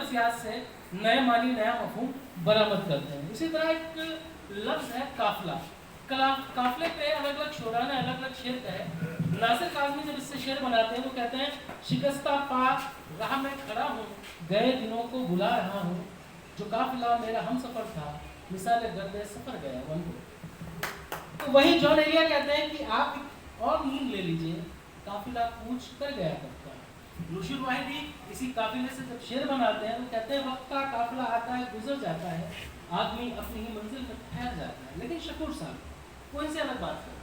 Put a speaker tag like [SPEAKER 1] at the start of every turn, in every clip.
[SPEAKER 1] सियास से नए मानी नया मफहूम बरामद करते हैं। इसी तरह एक लफ्ज़ है काफिला। काफिले पे अलग अलग शोरा ने अलग अलग शेर कहे। नासिर काज़मी जब इससे शेर बनाते हैं वो कहते हैं, शिकस्ता पाक राह में खड़ा हूँ, गए दिनों को बुला रहा हूँ, जो काफिला मेरा हम सफ़र था, मिसाल गर्दे सफ़र गया वन को। तो वही जॉन एलिया कहते हैं कि आप और नींद ले लीजिए, काफिला कूच कर गया करता है। नुशीर वाहिदी इसी काफिले से जब शेर बनाते हैं तो कहते हैं, वक्त का काफिला आता है गुजर जाता है, आदमी अपनी ही मंजिल में ठहर जाता है। लेकिन शकूर साहब वो इनसे अलग बात करें।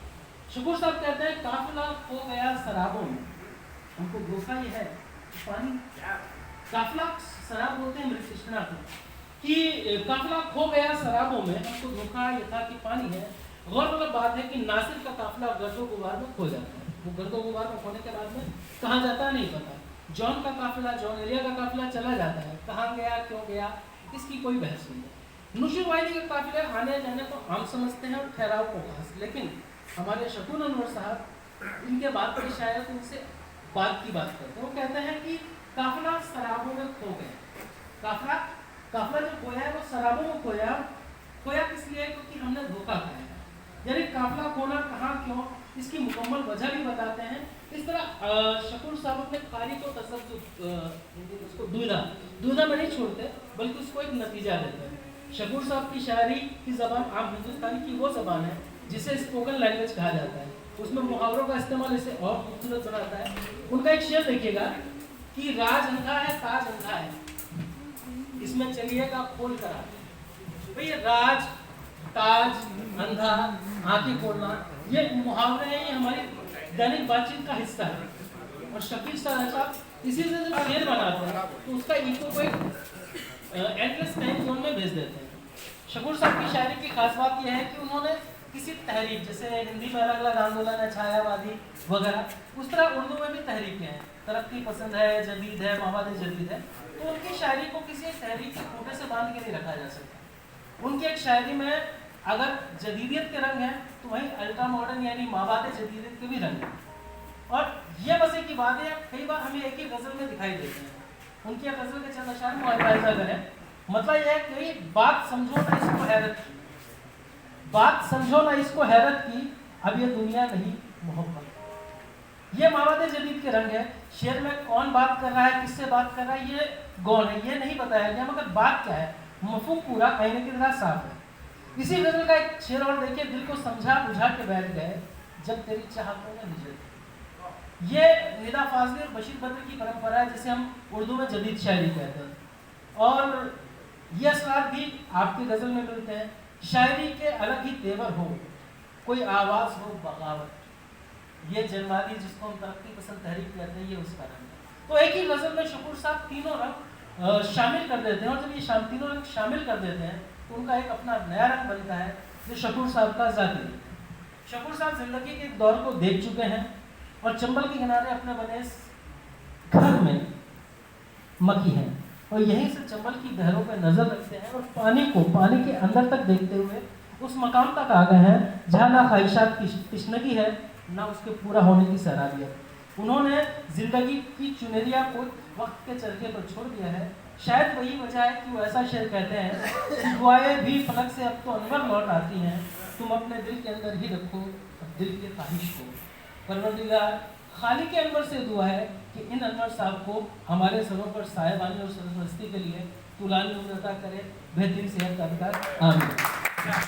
[SPEAKER 1] शकूर साहब कहते हैं, काफिला खो गया शराबों में, हमको धोखा ये है पानी। काफिला शराब बोलते हैं मृतृष्णा को, कि काफिला खो गया शराबों में, हमको धोखा ये था कि पानी है। गौरतलब बात है कि नासिर का काफिला गर्दो गुबार में खो जाता है। वो गर्दो गुबार में खोने के बाद में कहाँ जाता है नहीं पता। जॉन का काफिला, जॉन एलिया का काफिला चला जाता है, कहाँ गया क्यों गया इसकी कोई बहस नहीं है। नुशीर वाहिदी के काफिले आने जाने को आम समझते हैं और ठहराव को खास, लेकिन हमारे शकून अनवर साहब इनके बात की शायद उनसे बात की बात करते हैं। वो कहते हैं कि काफिला शराबों में खो गया। काफिला जो खोया है वो शराबों में खोया किस लिए? क्योंकि हमने धोखा खाया। यानी काफिला खोना कहाँ क्यों इसकी मुकम्मल वजह भी बताते हैं। इस तरह शकूर साहब अपने कारी को उसको दुविधा में नहीं छोड़ते, बल्कि उसको एक नतीजा देते हैं। शकूर साहब की शायरी की ज़बान आम हिंदुस्तानी की वो ज़बान है जिसे स्पोकन लैंग्वेज कहा जाता है। उसमें मुहावरों का इस्तेमाल इसे और खूबसूरत बनाता है। उनका एक शेर देखिएगा कि राज अंधा है ताज अंधा है, इसमें चलिएगा खोल कर आते। भाई राज, ताज, अंधा, आंखें खोलना, ये मुहावरे हैं, ये हमारी दैनिक बातचीत का हिस्सा है। और शकील साहब इसी से जब शेर बनाते हैं तो उसका इको को एक एंडलेस टाइम जोन में भेज देते हैं। शकूर साहब की शायरी की खास बात यह है कि उन्होंने किसी तहरीक, जैसे हिंदी में अलग अलग आंदोलन है, छायावादी वगैरह, उस तरह उर्दू में भी तहरीकें हैं, तरक्की पसंद है, जदीद है, मावाद जदीद है। तो उनकी शायरी को किसी तहरीक के खूंटे से बांध के नहीं रखा जा सकता। उनकी एक शायरी में अगर जदीदियत के रंग हैं तो वहीं अल्ट्रा मॉडर्न यानी मावाद जदीदियत के भी रंग हैं। और ये मजे की बात है, कई बार हमें एक ही गज़ल में दिखाई देते हैं। उनकी गज़ल के चंद अशार मुआवजा करें, मतलब यह है कि बात समझो ना इसको हैरत की, बात समझो ना इसको हैरत की, अब ये दुनिया नहीं मोहब्बत। ये मावाद जदीद के रंग है। शेर में कौन बात कर रहा है, किससे बात कर रहा है, ये कौन है, ये नहीं बताया गया, मगर बात क्या है, मफहूम पूरा आईने की तरह साफ है। इसी गज़ल का एक शेर और देखिए, दिल को समझा बुझा के बैठ गए जब तेरी चाहतों में हिजरत। ये निदा फाजली और बशीर बद्र की परंपरा है, जिसे हम उर्दू में जदीद शायरी कहते हैं। और ये असरात भी आपकी गज़ल में मिलते हैं। शायरी के अलग ही तेवर हो, कोई आवाज़ हो बगावत, ये जनवादी जिसको हम तरक्की पसंद तहरीक कहते हैं, ये उसका रंग है। तो एक ही गज़ल में शकूर साहब तीनों रंग शामिल कर देते हैं, और जब ये तीनों रंग शामिल कर देते हैं तो उनका एक अपना नया रंग बनता है, जो शकूर साहब का ज़ाती। शकूर साहब ज़िंदगी के एक दौर को देख चुके हैं और चंबल के किनारे अपने बने घर में मकी हैं, और यहीं से चंबल की बहरों पर नज़र रखते हैं और पानी के अंदर तक देखते हुए उस मकाम तक आ गए हैं जहाँ ना ख्वाहिशात की तिश्नगी है, ना उसके पूरा होने की सराबियत। उन्होंने ज़िंदगी की चुनरिया को वक्त के चरखे पर छोड़ दिया है। शायद वही वजह है कि वो ऐसा शेर कहते हैं, दुआएं भी फलक से अब तो अनवर लौट आती हैं, तुम अपने दिल के अंदर ही रखो दिल की ख्वाहिश को। परवरदिगार खालिक के अनवर से दुआ है कि इन अनवर साहब को हमारे सरों पर साहिबानी और सरपरस्ती के लिए तुलानी उम्र अता करे, बेहतरीन सेहत का अधिकार। आमीन।